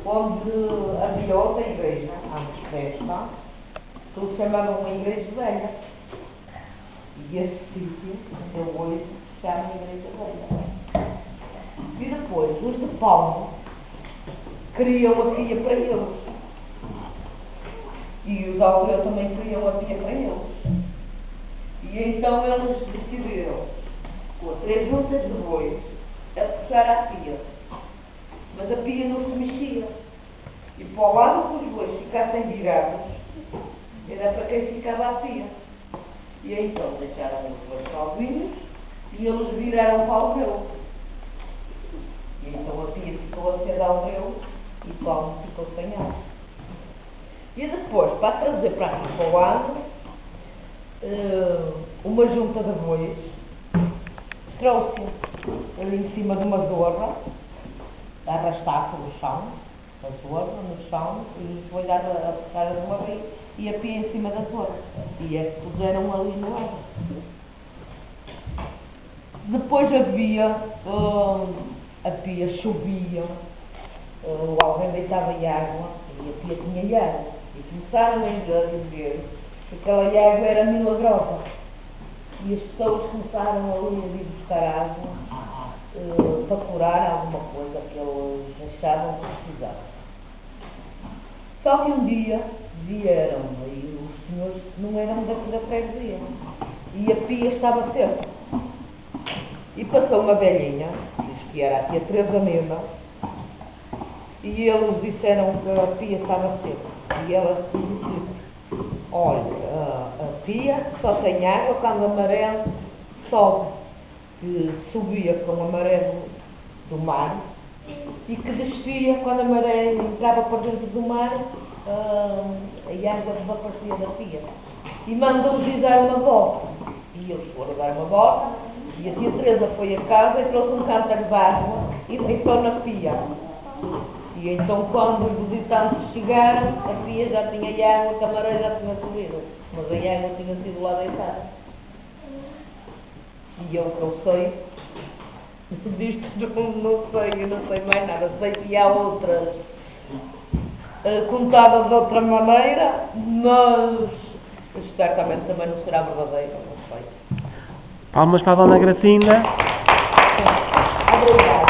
onde havia outra igreja, antes desta, que eles chamavam uma igreja velha. E esse sítio, onde eu hoje, se chama Igreja Velha. E depois, os de Palma queriam a pia para eles. E os Alfeu também queriam a pia para eles. E então eles decidiram, com 3 juntas de bois, a puxar a pia. Mas a pia não se mexia. E para o lado que os bois ficassem virados, era para quem ficava a pia. E então deixaram os bois sozinhos e eles viraram para o rio. E então a pia ficou a ser ao rio e o Paulo ficou sem água. E depois, para trazer para aqui para o lado, uma junta de bois trouxe ali em cima de uma zorra, a arrastar pelo chão, a zorra no chão, e depois a puxar de uma vez e a pia em cima da zorra. E é que puseram ali no ar. Depois havia, a pia chovia, alguém deitava água e a pia tinha água. E começaram a dizer que aquela água era milagrosa. E as pessoas começaram ali a vir buscar água para curar alguma coisa que eles achavam que precisavam. Só que um dia vieram, e os senhores não eram da freguesia, e a pia estava seca. E passou uma velhinha, diz que era a tia Teresa mesmo, e eles disseram que a pia estava seca. E ela disse: olha, a pia só tem água quando a maré sobe, que subia com a maré do mar e que descia quando a maré entrava para dentro do mar, a água desaparecia da pia. E mandou-lhes dar uma volta. E eles foram dar uma volta e a tia Teresa foi a casa e trouxe um cântaro de água e deitou na pia. E então, quando os visitantes chegaram, a pia já tinha água, a camareira já tinha subido, mas a água tinha sido lá deitada. E eu não sei, disto eu não sei mais nada. Sei que há outras contadas de outra maneira, mas certamente também não será verdadeira, não sei. Palmas para a Dona Gracinda. Obrigada.